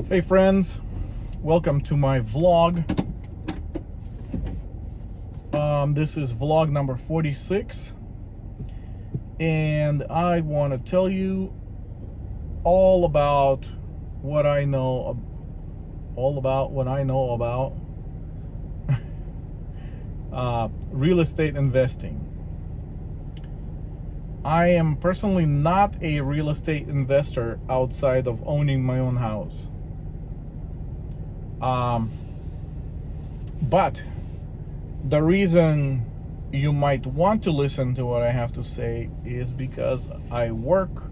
Hey friends, welcome to my vlog. This is vlog number 46, and I want to tell you all about what I know about real estate investing. I am personally not a real estate investor outside of owning my own house. But the reason you might want to listen to what I have to say is because I work,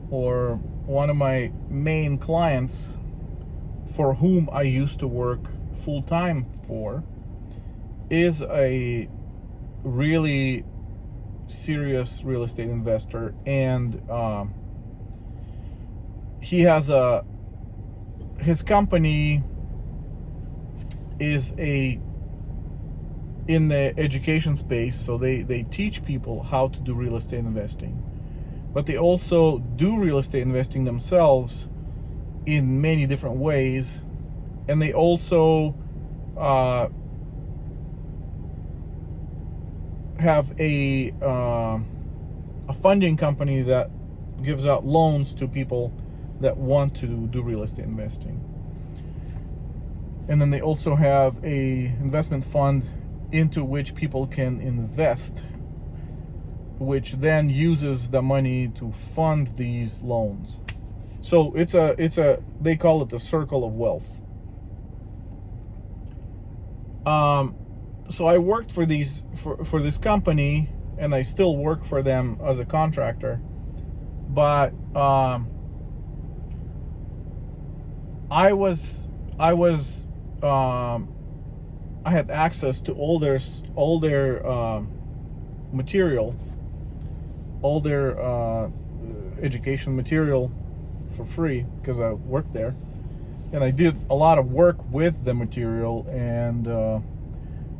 or one of my main clients for whom I used to work full-time for is a really serious real estate investor, and he has his company is in the education space, so they teach people how to do real estate investing, but they also do real estate investing themselves in many different ways, and they also have a funding company that gives out loans to people that want to do real estate investing. And then they also have a investment fund into which people can invest, which then uses the money to fund these loans. So it's a they call it the circle of wealth. So I worked for this company, and I still work for them as a contractor, but I had access to all their material, all their education material for free, because I worked there, and I did a lot of work with the material, and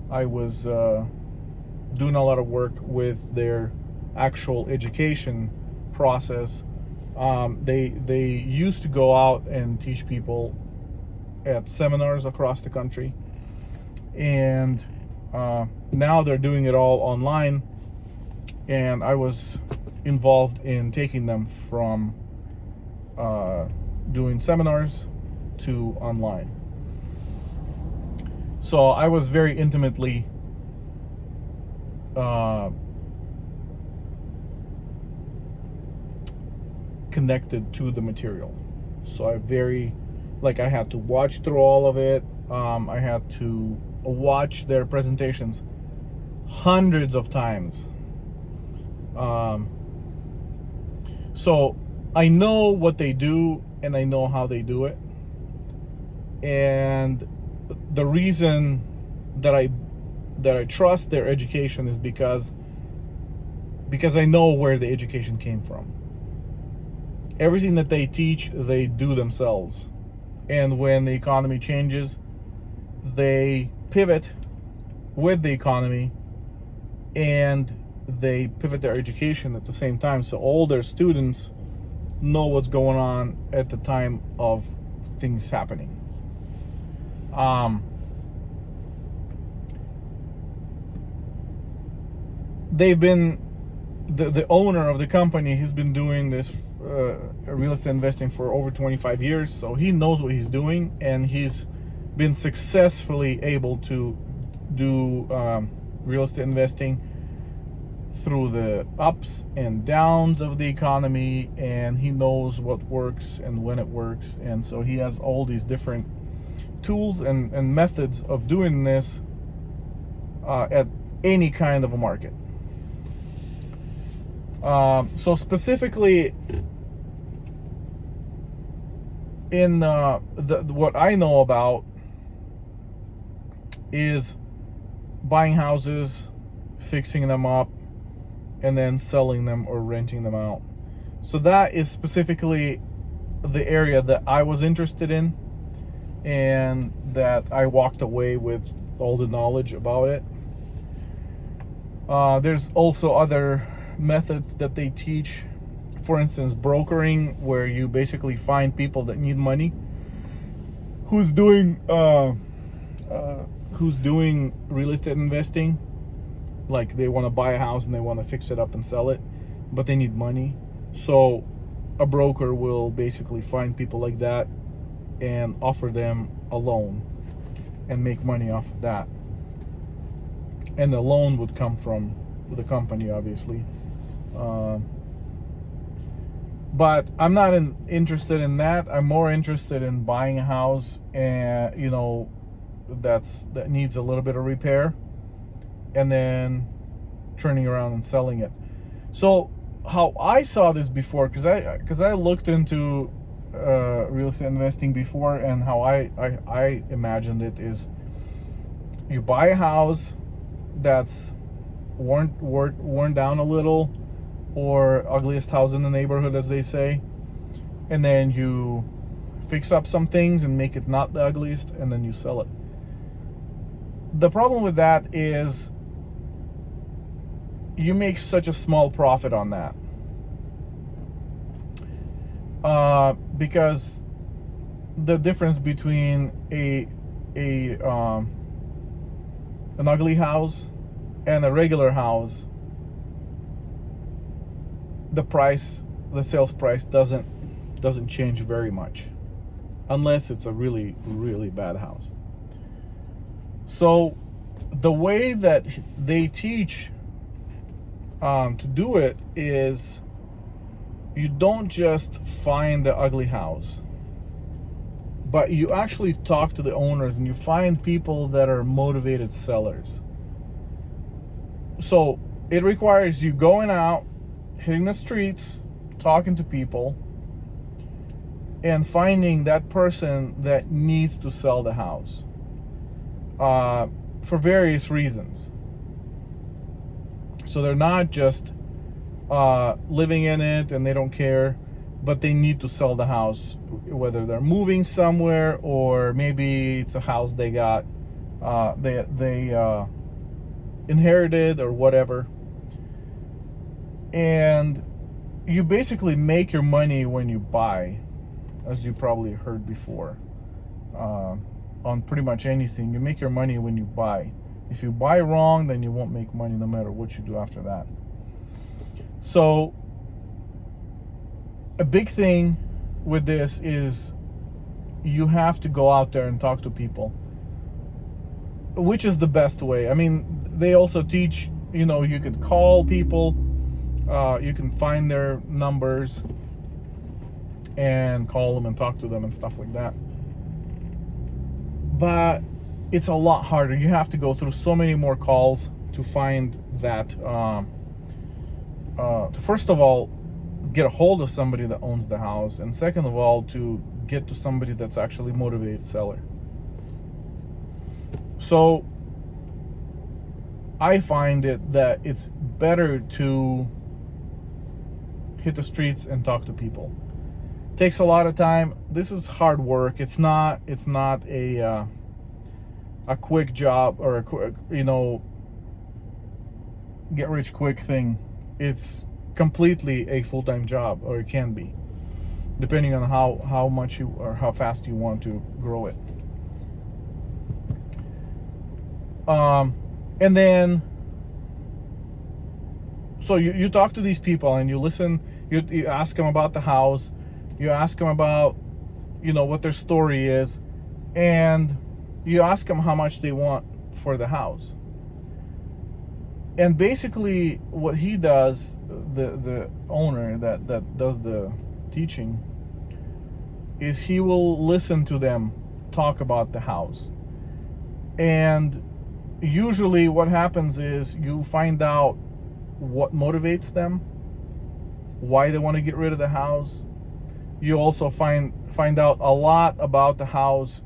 I was doing a lot of work with their actual education process. They used to go out and teach people at seminars across the country, and now they're doing it all online, and I was involved in taking them from doing seminars to online. So I was very intimately connected to the material. So I had to watch through all of it. I had to watch their presentations hundreds of times. So I know what they do, and I know how they do it. And the reason that I trust their education is because I know where the education came from. Everything that they teach, they do themselves. And when the economy changes, they pivot with the economy, and they pivot their education at the same time. So all their students know what's going on at the time of things happening. They've been, the owner of the company has been doing this real estate investing for over 25 years, so he knows what he's doing, and he's been successfully able to do real estate investing through the ups and downs of the economy, and he knows what works and when it works. And so he has all these different tools and methods of doing this at any kind of a market. So specifically in what I know about is buying houses, fixing them up, and then selling them or renting them out. So that is specifically the area that I was interested in, and that I walked away with all the knowledge about it. There's also other methods that they teach for instance, brokering, where you basically find people that need money, who's doing real estate investing, like they want to buy a house and they want to fix it up and sell it, but they need money. So a broker will basically find people like that and offer them a loan and make money off of that. And the loan would come from the company, obviously. But I'm not interested in that. I'm more interested in buying a house, and that needs a little bit of repair, and then turning around and selling it. So how I saw this before, because I looked into real estate investing before, and how I imagined it is, you buy a house that's worn down a little, or ugliest house in the neighborhood, as they say, and then you fix up some things and make it not the ugliest, and then you sell it. The problem with that is you make such a small profit on that, because the difference between an ugly house and a regular house, the sales price doesn't change very much, unless it's a really, really bad house. So the way that they teach to do it is, you don't just find the ugly house, but you actually talk to the owners, and you find people that are motivated sellers. So it requires you going out, hitting the streets, talking to people, and finding that person that needs to sell the house for various reasons. So they're not just living in it and they don't care, but they need to sell the house, whether they're moving somewhere, or maybe it's a house they got they inherited or whatever. And you basically make your money when you buy, as you probably heard before, on pretty much anything. You make your money when you buy. If you buy wrong, then you won't make money no matter what you do after that. So a big thing with this is you have to go out there and talk to people, which is the best way. I mean, they also teach, you could call people, you can find their numbers and call them and talk to them and stuff like that. But it's a lot harder. You have to go through so many more calls to find that, to first of all, get a hold of somebody that owns the house, and second of all, to get to somebody that's actually a motivated seller. So I find it that it's better to hit the streets and talk to people. It takes a lot of time. This is hard work. It's not a quick job, or a quick, get rich quick thing. It's completely a full-time job, or it can be, depending on how much you, or how fast you want to grow it. And then, so you talk to these people and you listen, you ask them about the house, you ask them about, what their story is, and you ask them how much they want for the house. And basically what he does, the owner that does the teaching, is he will listen to them talk about the house. And usually what happens is you find out what motivates them, why they want to get rid of the house. You also find out a lot about the house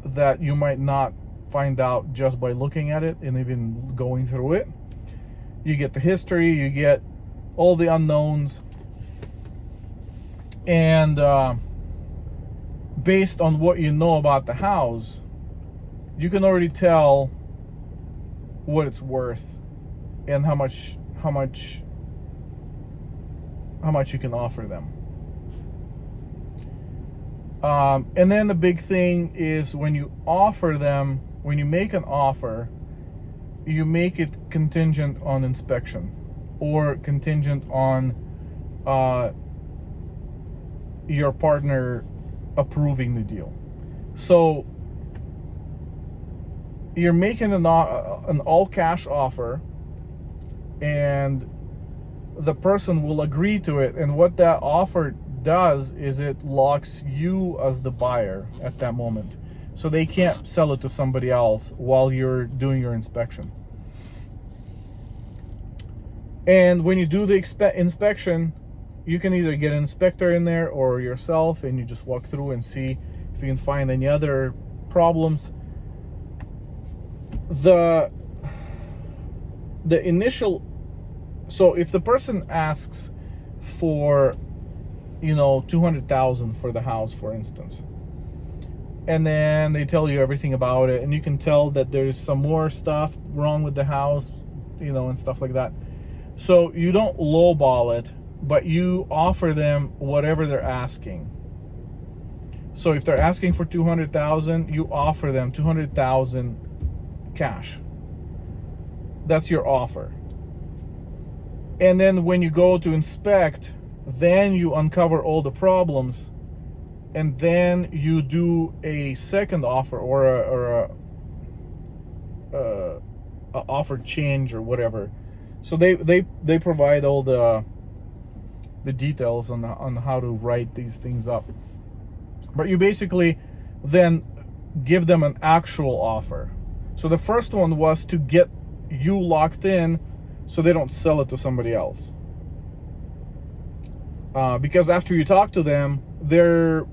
that you might not find out just by looking at it and even going through it. You get the history, you get all the unknowns, and based on what you know about the house, you can already tell what it's worth and how much much you can offer them. And then the big thing is when you make an offer, you make it contingent on inspection or contingent on your partner approving the deal. So you're making an all cash offer, and the person will agree to it, and what that offer does is it locks you as the buyer at that moment, so they can't sell it to somebody else while you're doing your inspection. And when you do the inspection, you can either get an inspector in there or yourself, and you just walk through and see if you can find any other problems. The initial, so if the person asks for, you know, $200,000 for the house, for instance, and then they tell you everything about it, and you can tell that there's some more stuff wrong with the house, you know, and stuff like that. So you don't lowball it, but you offer them whatever they're asking. So if they're asking for $200,000, you offer them $200,000 cash. That's your offer. And then when you go to inspect, then you uncover all the problems, and then you do a second offer or a offer change or whatever. So they provide all the details on how to write these things up. But you basically then give them an actual offer. So the first one was to get you locked in so they don't sell it to somebody else. Because after you talk to them, their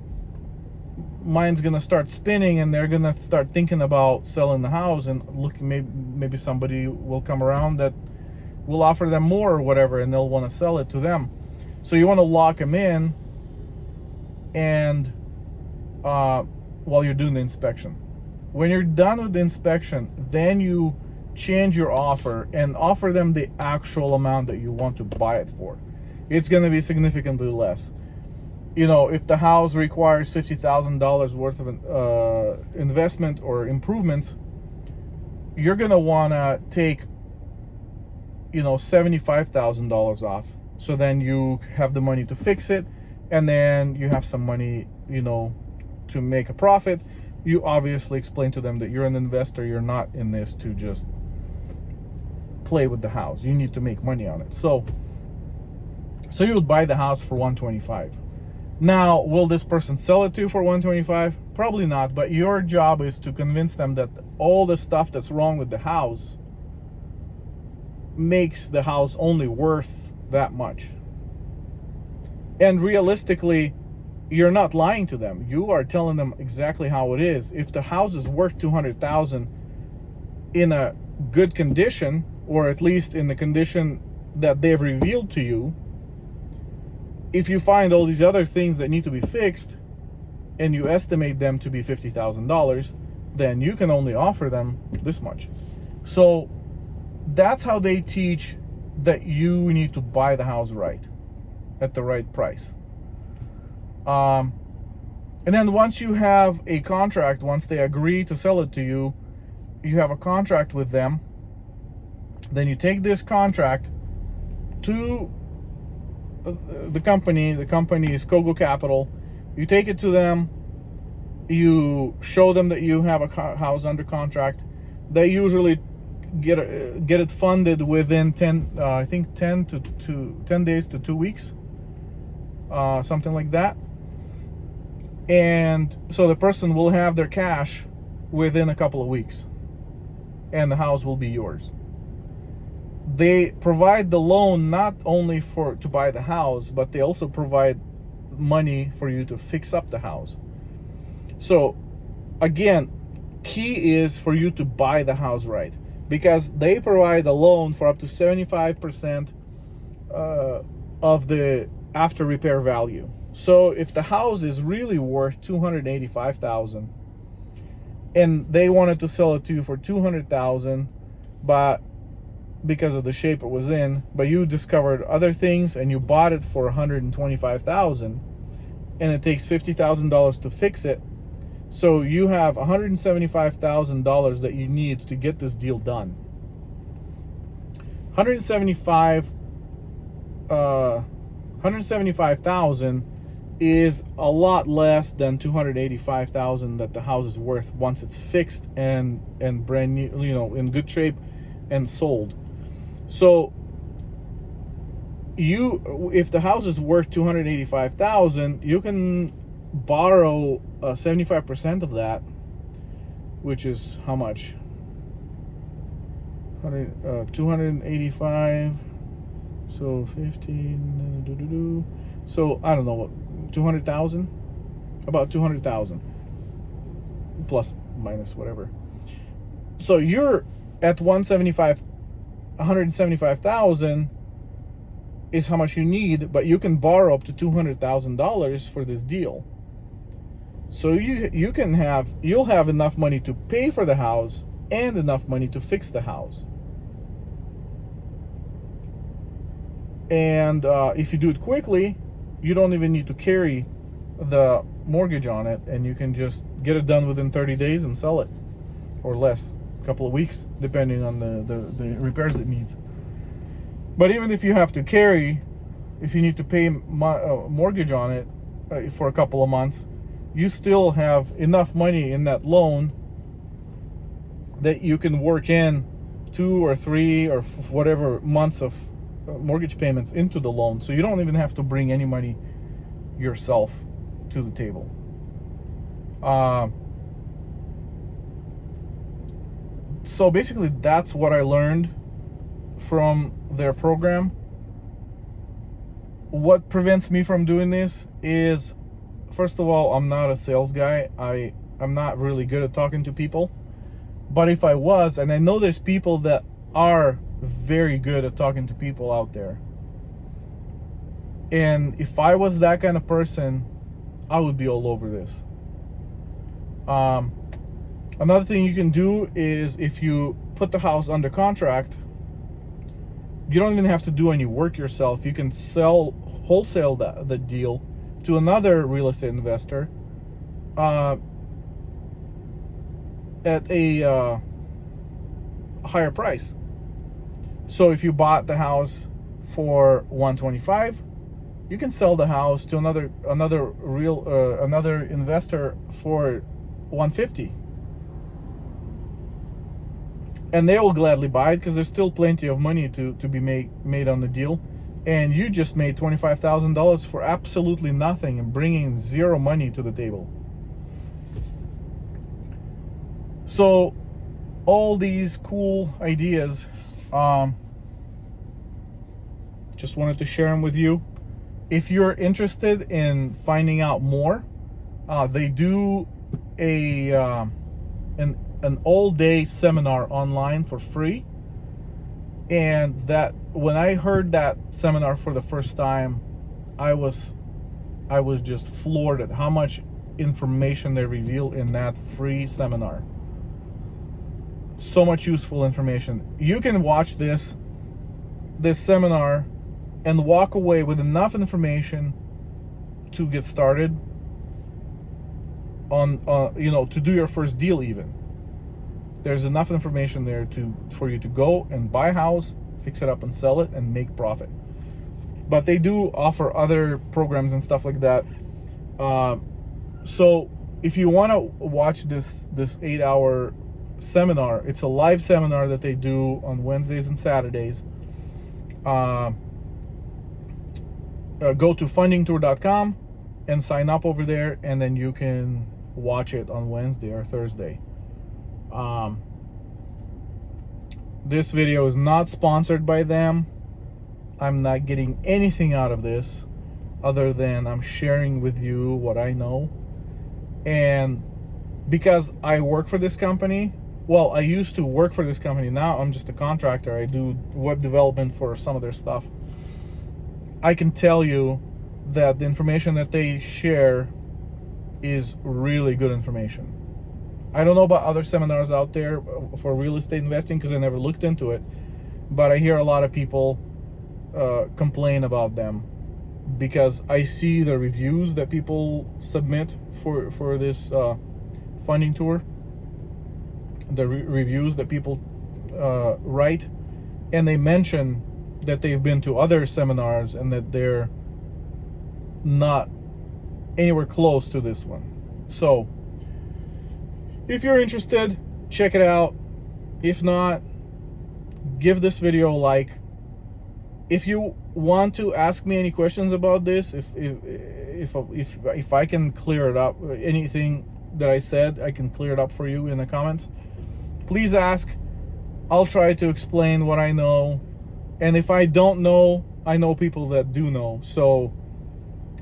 mind's gonna start spinning, and they're gonna start thinking about selling the house, and looking, maybe somebody will come around that will offer them more or whatever, and they'll want to sell it to them. So you want to lock them in, and while you're doing the inspection. When you're done with the inspection, then you change your offer and offer them the actual amount that you want to buy it for. It's going to be significantly less. You know, if the house requires $50,000 worth of investment or improvements, you're going to want to take, you know, $75,000 off. So then you have the money to fix it, and then you have some money, you know, to make a profit. You obviously explain to them that you're an investor. You're not in this to just play with the house. You need to make money on it. So you would buy the house for $125,000. Now, will this person sell it to you for $125,000? Probably not, but your job is to convince them that all the stuff that's wrong with the house makes the house only worth that much. And realistically, you're not lying to them. You are telling them exactly how it is. If the house is worth $200,000 in a good condition, or at least in the condition that they've revealed to you, if you find all these other things that need to be fixed and you estimate them to be $50,000, then you can only offer them this much. So that's how they teach that you need to buy the house right, at the right price. And then once you have a contract, once they agree to sell it to you, you have a contract with them. Then you take this contract to the company. The company is Kogo Capital. You take it to them. You show them that you have a house under contract. They usually get it funded within 10 days to 2 weeks, something like that. And so the person will have their cash within a couple of weeks, and the house will be yours. They provide the loan not only to buy the house, but they also provide money for you to fix up the house. So again, key is for you to buy the house right, because they provide a loan for up to 75% of the after repair value. So if the house is really worth $285,000 and they wanted to sell it to you for $200,000, but because of the shape it was in, but you discovered other things and you bought it for $125,000, and it takes $50,000 to fix it. So you have $175,000 that you need to get this deal done. 175,000 is a lot less than 285,000 that the house is worth once it's fixed and brand new, in good shape and sold. So if the house is worth 285,000, you can borrow 75% of that, which is how much? 285, so 15, so I don't know, 200,000, about 200,000 plus minus whatever. So you're at 175,000 is how much you need, but you can borrow up to $200,000 for this deal. So you'll have enough money to pay for the house and enough money to fix the house. And if you do it quickly, you don't even need to carry the mortgage on it, and you can just get it done within 30 days and sell it, or less, a couple of weeks, depending on the repairs it needs. But even if you have to carry, if you need to pay mortgage on it for a couple of months, you still have enough money in that loan that you can work in 2 or 3 or whatever months of mortgage payments into the loan. So you don't even have to bring any money yourself to the table. So basically that's what I learned from their program. What prevents me from doing this is, first of all, I'm not a sales guy. I'm not really good at talking to people. But if I was, and I know there's people that are very good at talking to people out there, and if I was that kind of person, I would be all over this. Another thing you can do is, if you put the house under contract, you don't even have to do any work yourself. You can wholesale the deal to another real estate investor at a higher price. So if you bought the house for $125,000, you can sell the house to another investor for $150,000, and they will gladly buy it because there's still plenty of money to be made on the deal, and you just made $25,000 for absolutely nothing and bringing zero money to the table. So all these cool ideas, just wanted to share them with you. If you're interested in finding out more, they do an all-day seminar online for free. And that, when I heard that seminar for the first time, I was just floored at how much information they reveal in that free seminar. So much useful information. You can watch this seminar and walk away with enough information to get started on to do your first deal. Even there's enough information there for you to go and buy a house, fix it up and sell it and make profit. But they do offer other programs and stuff like that. So if you want to watch this 8-hour seminar, it's a live seminar that they do on Wednesdays and Saturdays. Go to fundingtour.com and sign up over there, and then you can watch it on Wednesday or Thursday. This video is not sponsored by them. I'm not getting anything out of this other than I'm sharing with you what I know. And because I work for this company, well, I used to work for this company. Now I'm just a contractor. I do web development for some of their stuff. I can tell you that the information that they share is really good information. I don't know about other seminars out there for real estate investing because I never looked into it. but I hear a lot of people complain about them because I see the reviews that people submit for this funding tour, the reviews that people write, and they mention that they've been to other seminars and that they're not anywhere close to this one. So if you're interested, check it out. If not, give this video a like. If you want to ask me any questions about this, if I can clear it up, anything that I said, I can clear it up for you in the comments, please ask. I'll try to explain what I know, and if I don't know, I know people that do know, so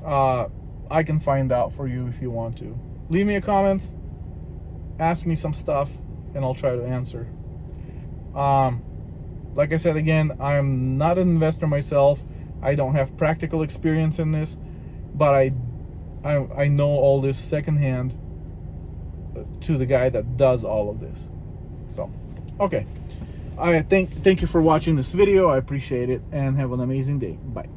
I can find out for you if you want to. Leave me a comment, ask me some stuff, and I'll try to answer. Like I said again, I'm not an investor myself. I don't have practical experience in this, but I know all this secondhand to the guy that does all of this. So, okay. Thank you for watching this video. I appreciate it, and have an amazing day. Bye.